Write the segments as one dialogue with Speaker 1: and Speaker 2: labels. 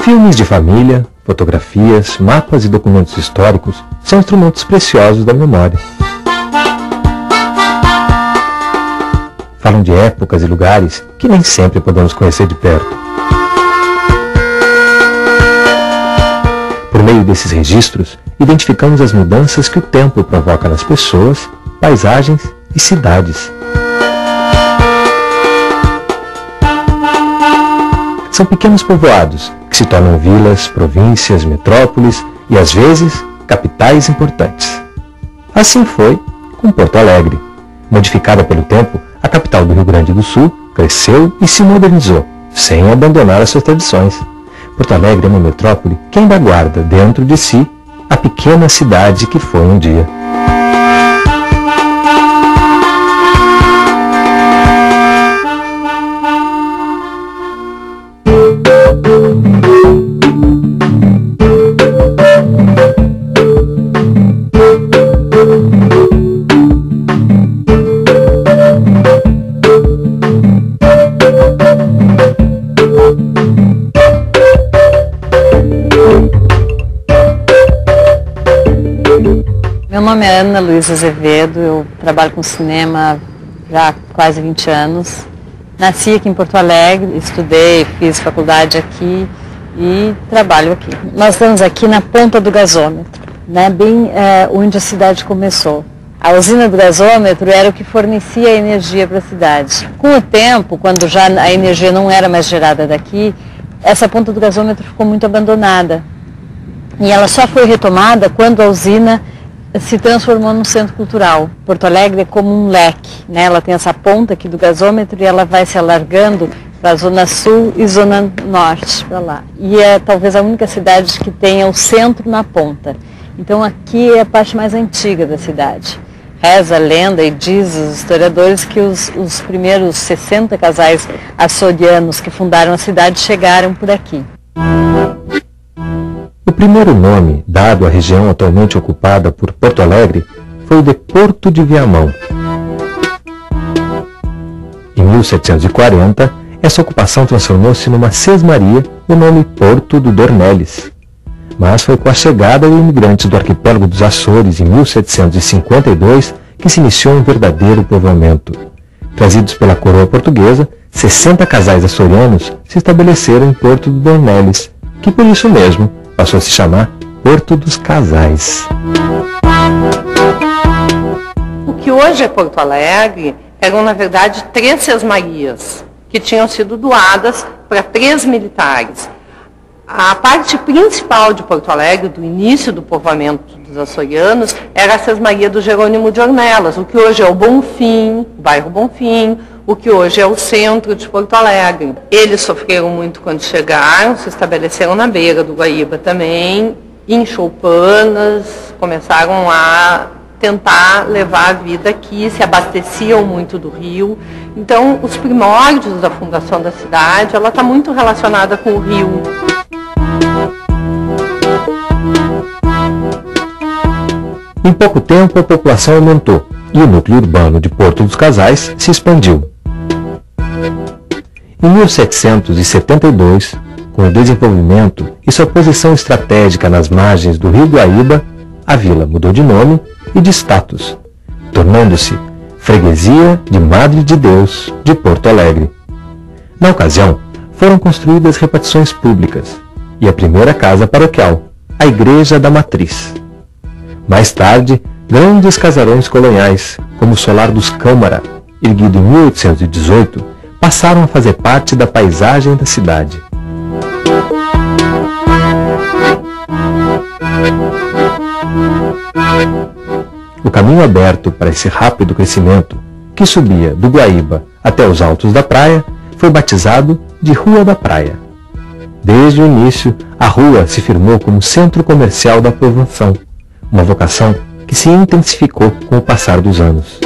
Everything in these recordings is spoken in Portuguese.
Speaker 1: Filmes de família, fotografias, mapas e documentos históricos são instrumentos preciosos da memória. Falam de épocas e lugares que nem sempre podemos conhecer de perto. Por meio desses registros, identificamos as mudanças que o tempo provoca nas pessoas, paisagens e cidades. São pequenos povoados que se tornam vilas, províncias, metrópoles e, às vezes, capitais importantes. Assim foi com Porto Alegre. Modificada pelo tempo, a capital do Rio Grande do Sul cresceu e se modernizou, sem abandonar as suas tradições. Porto Alegre é uma metrópole que ainda guarda dentro de si a pequena cidade que foi um dia.
Speaker 2: Meu nome é Ana Luísa Azevedo, eu trabalho com cinema já há quase 20 anos. Nasci aqui em Porto Alegre, estudei, fiz faculdade aqui e trabalho aqui. Nós estamos aqui na ponta do gasômetro, né, bem onde a cidade começou. A usina do gasômetro era o que fornecia a energia para a cidade. Com o tempo, quando já a energia não era mais gerada daqui, essa ponta do gasômetro ficou muito abandonada. E ela só foi retomada quando a usina se transformou num centro cultural. Porto Alegre é como um leque, né? Ela tem essa ponta aqui do gasômetro e ela vai se alargando para a zona sul e zona norte, para lá. E é talvez a única cidade que tenha o centro na ponta. Então aqui é a parte mais antiga da cidade. Reza a lenda e diz os historiadores que os primeiros 60 casais açorianos que fundaram a cidade chegaram por aqui.
Speaker 1: O primeiro nome dado à região atualmente ocupada por Porto Alegre foi o de Porto de Viamão. Em 1740, essa ocupação transformou-se numa sesmaria do nome Porto do Dornelles. Mas foi com a chegada de imigrantes do arquipélago dos Açores em 1752 que se iniciou um verdadeiro povoamento. Trazidos pela coroa portuguesa, 60 casais açorianos se estabeleceram em Porto do Dornelles, que por isso mesmo passou a se chamar Porto dos Casais.
Speaker 3: O que hoje é Porto Alegre eram, na verdade, 3 sesmarias que tinham sido doadas para 3 militares. A parte principal de Porto Alegre, do início do povoamento dos açorianos, era a sesmaria do Jerônimo de Ornelas, o que hoje é o Bonfim, o bairro Bonfim, o que hoje é o centro de Porto Alegre. Eles sofreram muito quando chegaram, se estabeleceram na beira do Guaíba também, em choupanas, começaram a tentar levar a vida aqui, se abasteciam muito do rio. Então, os primórdios da fundação da cidade, ela está muito relacionada com o rio.
Speaker 1: Em pouco tempo, a população aumentou e o núcleo urbano de Porto dos Casais se expandiu. Em 1772, com o desenvolvimento e sua posição estratégica nas margens do rio Guaíba, a vila mudou de nome e de status, tornando-se Freguesia de Madre de Deus de Porto Alegre. Na ocasião, foram construídas repartições públicas e a primeira casa paroquial, a Igreja da Matriz. Mais tarde, grandes casarões coloniais, como o Solar dos Câmara, erguido em 1818, passaram a fazer parte da paisagem da cidade. O caminho aberto para esse rápido crescimento, que subia do Guaíba até os altos da praia, foi batizado de Rua da Praia. Desde o início, a rua se firmou como centro comercial da povoação, uma vocação que se intensificou com o passar dos anos.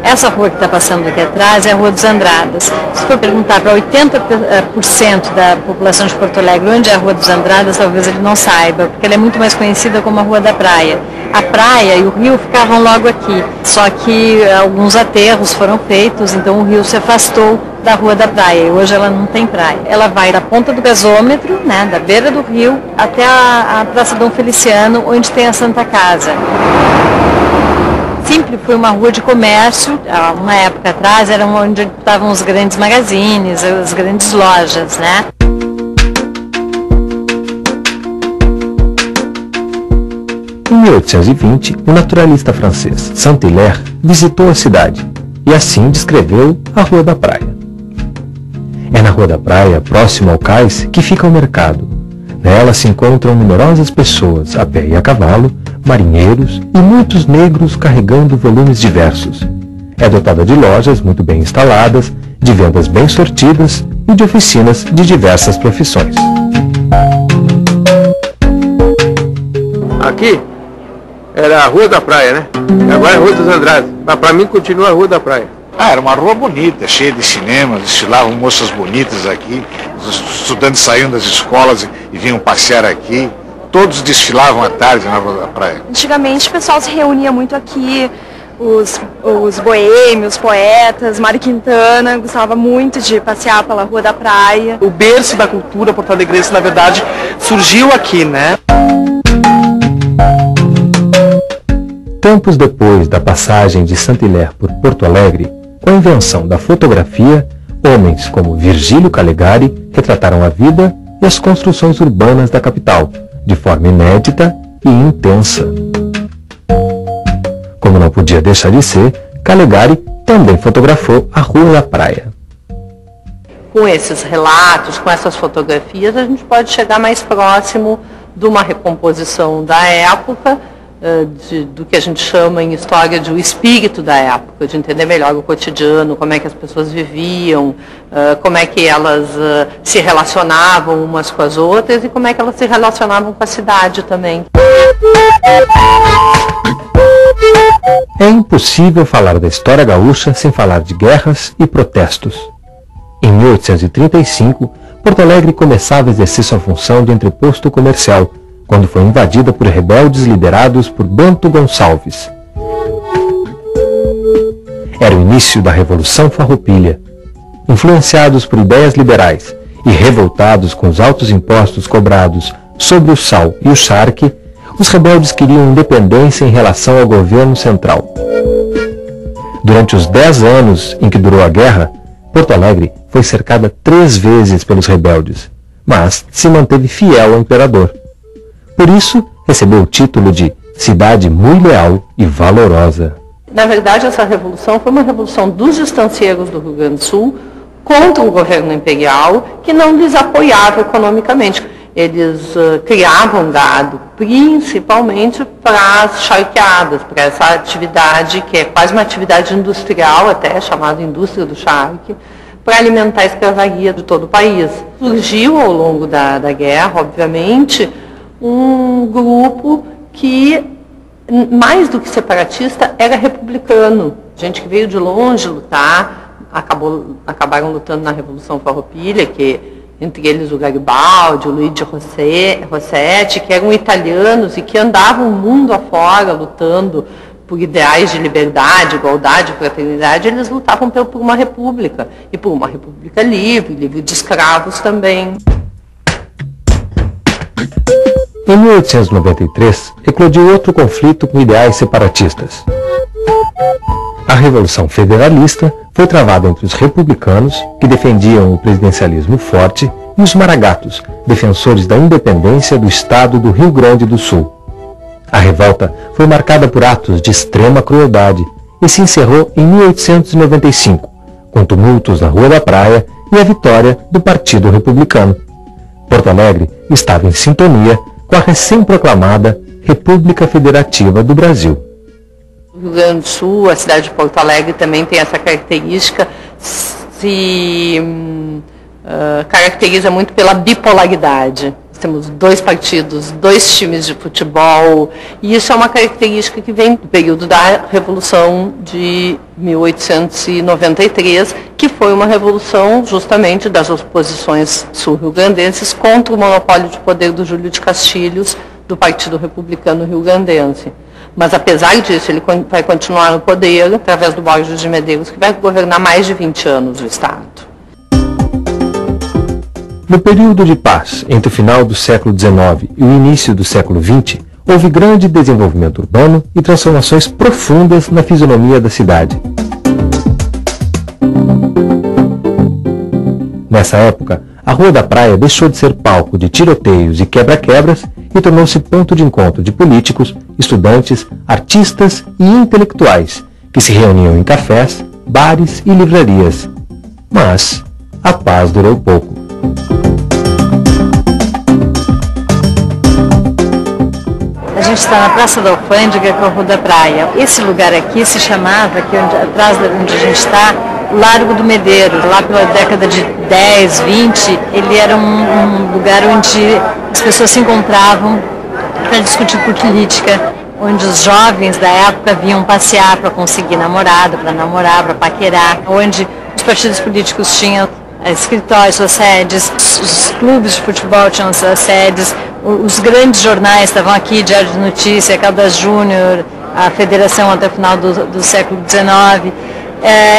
Speaker 2: Essa rua que está passando aqui atrás é a Rua dos Andradas. Se for perguntar para 80% da população de Porto Alegre onde é a Rua dos Andradas, talvez ele não saiba, porque ela é muito mais conhecida como a Rua da Praia. A praia e o rio ficavam logo aqui, só que alguns aterros foram feitos, então o rio se afastou da Rua da Praia e hoje ela não tem praia. Ela vai da ponta do gasômetro, né, da beira do rio, até a Praça Dom Feliciano, onde tem a Santa Casa. Sempre foi uma rua de comércio, uma época atrás era onde estavam os grandes magazines, as grandes lojas, né?
Speaker 1: Em 1820, o naturalista francês Saint-Hilaire visitou a cidade e assim descreveu a Rua da Praia. É na Rua da Praia, próximo ao cais, que fica o mercado. Nela se encontram numerosas pessoas, a pé e a cavalo, marinheiros e muitos negros carregando volumes diversos. É dotada de lojas muito bem instaladas, de vendas bem sortidas e de oficinas de diversas profissões.
Speaker 4: Aqui era a Rua da Praia, né? Agora é a Rua dos Andrades. Mas para mim continua a Rua da Praia.
Speaker 5: Era uma rua bonita, cheia de cinemas, desfilavam moças bonitas aqui, os estudantes saíam das escolas e vinham passear aqui. Todos desfilavam à tarde na Rua da Praia.
Speaker 6: Antigamente o pessoal se reunia muito aqui, os boêmios, poetas, Mário Quintana gostava muito de passear pela Rua da Praia.
Speaker 7: O berço da cultura porto-alegrense, na verdade, surgiu aqui, né?
Speaker 1: Tempos depois da passagem de Saint-Hilaire por Porto Alegre, com a invenção da fotografia, homens como Virgílio Calegari retrataram a vida e as construções urbanas da capital, de forma inédita e intensa. Como não podia deixar de ser, Calegari também fotografou a Rua da Praia.
Speaker 3: Com esses relatos, com essas fotografias, a gente pode chegar mais próximo de uma recomposição da época, do que a gente chama em história de o espírito da época, de entender melhor o cotidiano, como é que as pessoas viviam, como é que elas se relacionavam umas com as outras e como é que elas se relacionavam com a cidade também.
Speaker 1: É impossível falar da história gaúcha sem falar de guerras e protestos. Em 1835, Porto Alegre começava a exercer sua função de entreposto comercial, quando foi invadida por rebeldes liderados por Bento Gonçalves. Era o início da Revolução Farroupilha. Influenciados por ideias liberais e revoltados com os altos impostos cobrados sobre o sal e o charque, os rebeldes queriam independência em relação ao governo central. Durante os 10 anos em que durou a guerra, Porto Alegre foi cercada 3 vezes pelos rebeldes, mas se manteve fiel ao imperador. Por isso, recebeu o título de cidade muito leal e valorosa.
Speaker 3: Na verdade, essa revolução foi uma revolução dos estancieiros do Rio Grande do Sul contra o governo imperial, que não lhes apoiava economicamente. Eles criavam gado, principalmente para as charqueadas, para essa atividade que é quase uma atividade industrial, até chamada indústria do charque, para alimentar a escravaria de todo o país. Surgiu ao longo da guerra, obviamente, um grupo que, mais do que separatista, era republicano. Gente que veio de longe lutar, acabaram lutando na Revolução Farroupilha, que entre eles o Garibaldi, o Luigi Rossetti, que eram italianos e que andavam o mundo afora lutando por ideais de liberdade, igualdade, fraternidade. Eles lutavam por uma república, e por uma república livre de escravos também.
Speaker 1: Em 1893, eclodiu outro conflito com ideais separatistas. A Revolução Federalista foi travada entre os republicanos, que defendiam o presidencialismo forte, e os maragatos, defensores da independência do estado do Rio Grande do Sul. A revolta foi marcada por atos de extrema crueldade e se encerrou em 1895, com tumultos na Rua da Praia e a vitória do Partido Republicano. Porto Alegre estava em sintonia com a recém-proclamada República Federativa do Brasil.
Speaker 3: O Rio Grande do Sul, a cidade de Porto Alegre também tem essa característica, se caracteriza muito pela bipolaridade. Temos 2 partidos, 2 times de futebol, e isso é uma característica que vem do período da Revolução de 1893, que foi uma revolução justamente das oposições sul-rio-grandenses contra o monopólio de poder do Júlio de Castilhos, do Partido Republicano Rio-Grandense. Mas, apesar disso, ele vai continuar no poder através do Borges de Medeiros, que vai governar mais de 20 anos o Estado.
Speaker 1: No período de paz entre o final do século XIX e o início do século XX, houve grande desenvolvimento urbano e transformações profundas na fisionomia da cidade. Nessa época, a Rua da Praia deixou de ser palco de tiroteios e quebra-quebras e tornou-se ponto de encontro de políticos, estudantes, artistas e intelectuais que se reuniam em cafés, bares e livrarias. Mas a paz durou pouco.
Speaker 2: A gente está na Praça da Alfândega com a Rua da Praia. Esse lugar aqui se chamava, aqui atrás de onde a gente está, Largo do Medeiros. Lá pela década de 10, 20, ele era um lugar onde as pessoas se encontravam para discutir política, onde os jovens da época vinham passear para conseguir namorado, para namorar, para paquerar, onde os partidos políticos tinham escritórios, suas sedes, os clubes de futebol tinham suas sedes, os grandes jornais estavam aqui, Diário de Notícia, Caldas Júnior, a Federação até o final do século XIX.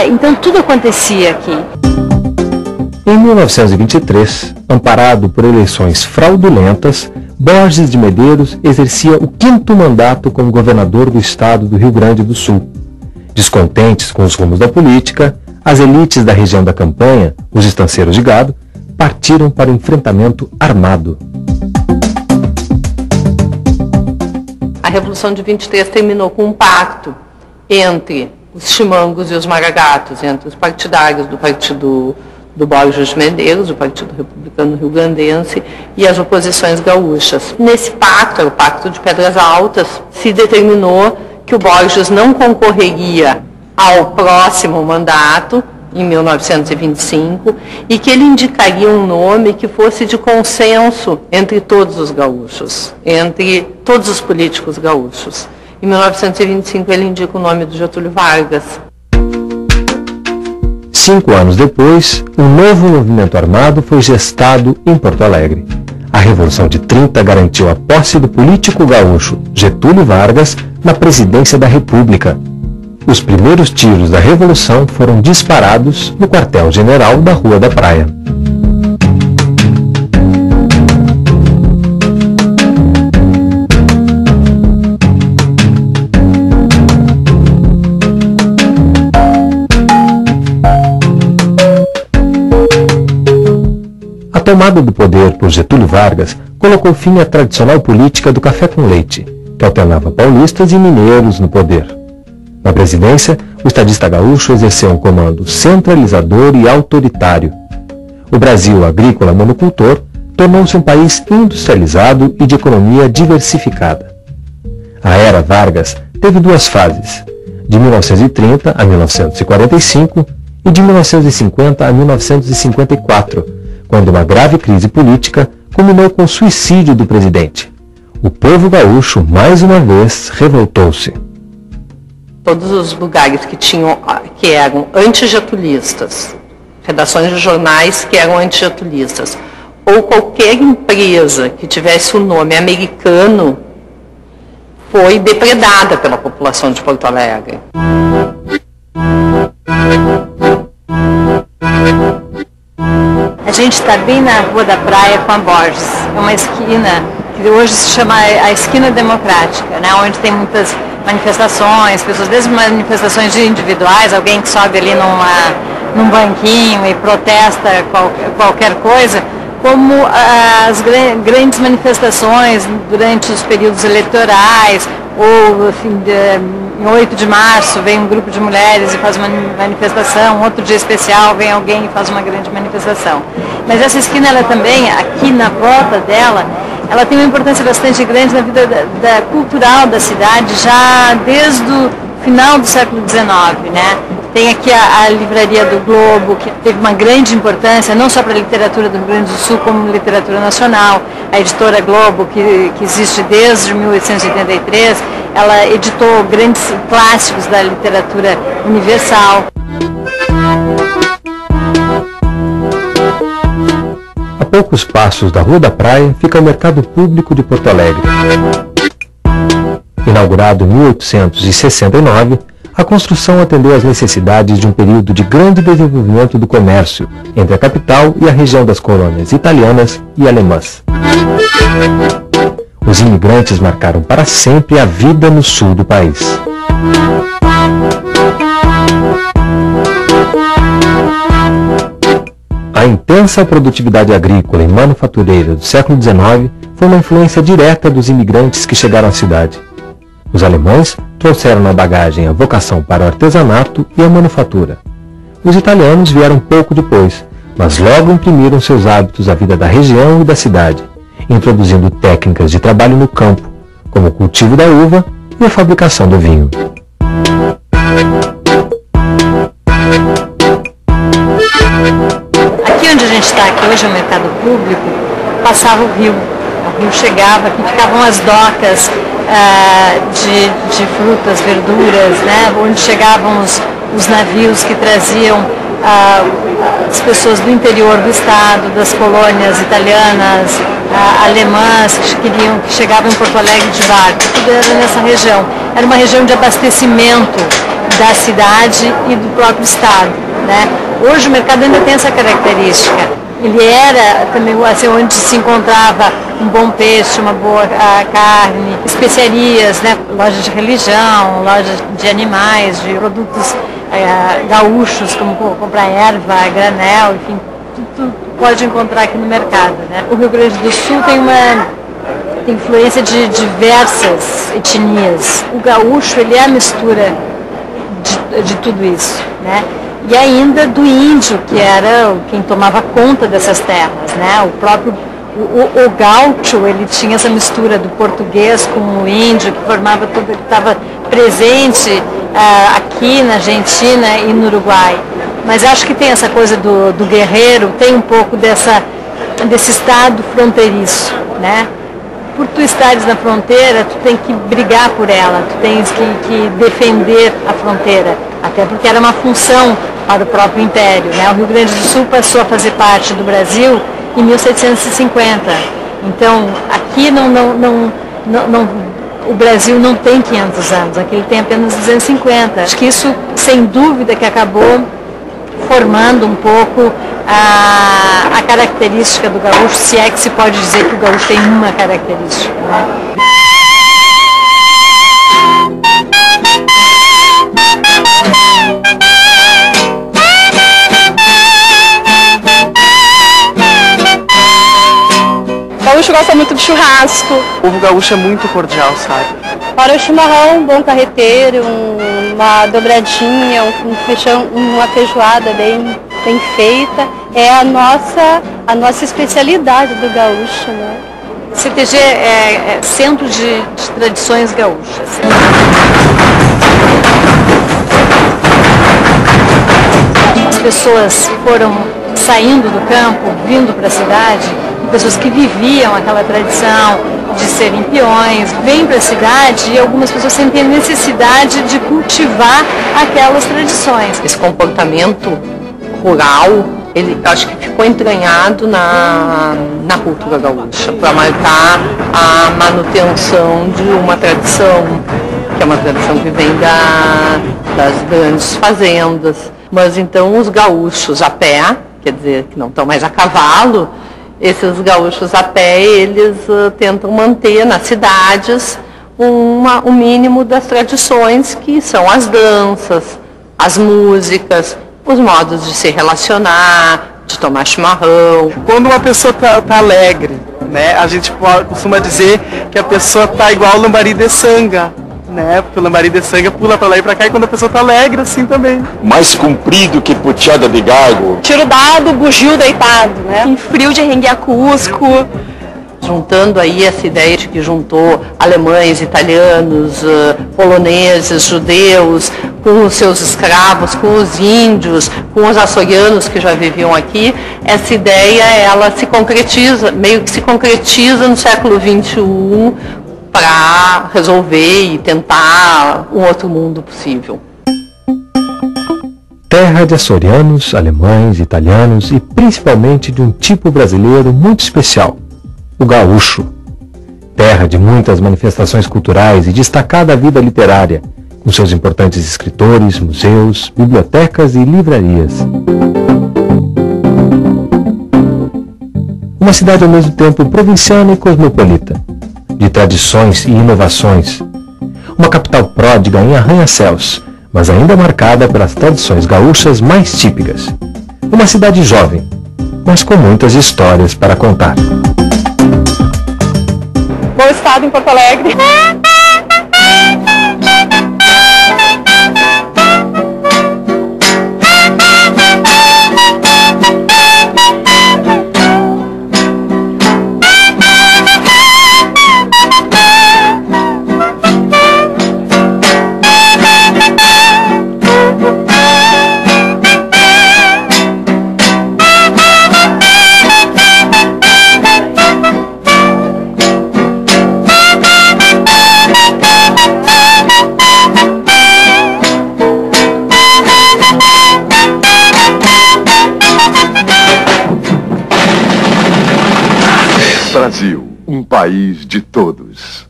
Speaker 2: Então tudo acontecia aqui.
Speaker 1: Em 1923, amparado por eleições fraudulentas, Borges de Medeiros exercia o 5º mandato como governador do estado do Rio Grande do Sul. Descontentes com os rumos da política, as elites da região da campanha, os estanceiros de gado, partiram para o enfrentamento armado.
Speaker 3: A Revolução de 23 terminou com um pacto entre os chimangos e os maragatos, entre os partidários do partido do Borges de Medeiros, o Partido Republicano Rio-Grandense, e as oposições gaúchas. Nesse pacto, o Pacto de Pedras Altas, se determinou que o Borges não concorreria ao próximo mandato, em 1925, e que ele indicaria um nome que fosse de consenso entre todos os gaúchos, entre todos os políticos gaúchos. Em 1925 ele indica o nome do Getúlio Vargas.
Speaker 1: 5 anos depois, um novo movimento armado foi gestado em Porto Alegre. A Revolução de 30 garantiu a posse do político gaúcho Getúlio Vargas na presidência da República. Os primeiros tiros da Revolução foram disparados no quartel-general da Rua da Praia. A tomada do poder por Getúlio Vargas colocou fim à tradicional política do café com leite, que alternava paulistas e mineiros no poder. Na presidência, o estadista gaúcho exerceu um comando centralizador e autoritário. O Brasil agrícola monocultor tornou-se um país industrializado e de economia diversificada. A era Vargas teve 2 fases, de 1930 a 1945 e de 1950 a 1954, quando uma grave crise política culminou com o suicídio do presidente. O povo gaúcho, mais uma vez, revoltou-se.
Speaker 3: Todos os lugares que eram antigetulistas, redações de jornais que eram antigetulistas, ou qualquer empresa que tivesse o nome americano, foi depredada pela população de Porto Alegre.
Speaker 2: A gente está bem na Rua da Praia com a Borges. É uma esquina que hoje se chama a Esquina Democrática, né? Onde tem muitas manifestações, pessoas, desde manifestações individuais, alguém que sobe ali num banquinho e protesta qualquer coisa, como as grandes manifestações durante os períodos eleitorais, ou em 8 de março vem um grupo de mulheres e faz uma manifestação, outro dia especial vem alguém e faz uma grande manifestação. Mas essa esquina, ela também, aqui na volta dela, ela tem uma importância bastante grande na vida cultural da cidade, já desde o final do século XIX, né? Tem aqui a Livraria do Globo, que teve uma grande importância, não só para a literatura do Rio Grande do Sul, como literatura nacional. A editora Globo, que existe desde 1883, ela editou grandes clássicos da literatura universal.
Speaker 1: A poucos passos da Rua da Praia fica o Mercado Público de Porto Alegre. Inaugurado em 1869, a construção atendeu às necessidades de um período de grande desenvolvimento do comércio entre a capital e a região das colônias italianas e alemãs. Os imigrantes marcaram para sempre a vida no sul do país. A intensa produtividade agrícola e manufatureira do século XIX foi uma influência direta dos imigrantes que chegaram à cidade. Os alemães trouxeram na bagagem a vocação para o artesanato e a manufatura. Os italianos vieram pouco depois, mas logo imprimiram seus hábitos à vida da região e da cidade, introduzindo técnicas de trabalho no campo, como o cultivo da uva e a fabricação do vinho.
Speaker 2: Aqui onde a gente está, que hoje é o mercado público, passava o rio. O rio chegava, aqui ficavam as docas de frutas, verduras, né, onde chegavam os navios que traziam as pessoas do interior do estado, das colônias italianas, alemãs, que chegavam em Porto Alegre de barco. Tudo era nessa região. Era uma região de abastecimento da cidade e do próprio estado, né. Hoje o mercado ainda tem essa característica. Ele era também assim, onde se encontrava um bom peixe, uma boa carne, especiarias, né? Lojas de religião, lojas de animais, de produtos gaúchos, como comprar erva, granel, enfim, tudo pode encontrar aqui no mercado, né? O Rio Grande do Sul tem influência de diversas etnias. O gaúcho, ele é a mistura de tudo isso, né? E ainda do índio, que era quem tomava conta dessas terras, né? O próprio o gaúcho, ele tinha essa mistura do português com o índio, que formava tudo, que estava presente aqui na Argentina e no Uruguai. Mas acho que tem essa coisa do guerreiro, tem um pouco desse estado fronteiriço, né? Por tu estares na fronteira, tu tem que brigar por ela, tu tens que defender a fronteira, até porque era uma função para o próprio Império, né? O Rio Grande do Sul passou a fazer parte do Brasil em 1750. Então, aqui o Brasil não tem 500 anos, aqui ele tem apenas 250. Acho que isso, sem dúvida, que acabou formando um pouco a característica do gaúcho, se é que se pode dizer que o gaúcho tem uma característica, né?
Speaker 6: O gaúcho gosta muito de churrasco.
Speaker 7: O povo gaúcho é muito cordial, sabe?
Speaker 8: Para o chimarrão, um bom carreteiro, uma dobradinha, um feijão, uma feijoada bem feita, é a nossa especialidade do gaúcho, né?
Speaker 2: CTG é centro de tradições gaúchas. As pessoas foram saindo do campo, vindo para a cidade, pessoas que viviam aquela tradição de serem peões, vêm para a cidade e algumas pessoas sentem a necessidade de cultivar aquelas tradições.
Speaker 3: Esse comportamento rural, ele acho que ficou entranhado na cultura gaúcha, para marcar a manutenção de uma tradição, que é uma tradição que vem das grandes fazendas. Mas então os gaúchos a pé, quer dizer, que não estão mais a cavalo, esses gaúchos a pé, eles tentam manter nas cidades o mínimo das tradições, que são as danças, as músicas, os modos de se relacionar, de tomar chimarrão.
Speaker 7: Quando uma pessoa tá alegre, né, a gente costuma dizer que a pessoa tá igual o lambari de sanga, né, porque o lambari de sanga pula para lá e para cá, e quando a pessoa tá alegre, assim também.
Speaker 9: Mais comprido que puxada de gago.
Speaker 6: Tiro dado, bugio deitado, né? Em frio de renguiacusco.
Speaker 3: Juntando aí essa ideia de que juntou alemães, italianos, poloneses, judeus, com os seus escravos, com os índios, com os açorianos que já viviam aqui, essa ideia ela se concretiza, meio que se concretiza no século XXI para resolver e tentar um outro mundo possível.
Speaker 1: Terra de açorianos, alemães, italianos e principalmente de um tipo brasileiro muito especial, o gaúcho. Terra de muitas manifestações culturais e destacada vida literária, com seus importantes escritores, museus, bibliotecas e livrarias. Uma cidade ao mesmo tempo provinciana e cosmopolita, de tradições e inovações. Uma capital pródiga em arranha-céus, mas ainda marcada pelas tradições gaúchas mais típicas. Uma cidade jovem, mas com muitas histórias para contar.
Speaker 6: Bom estado em Porto Alegre.
Speaker 9: Brasil, um país de todos.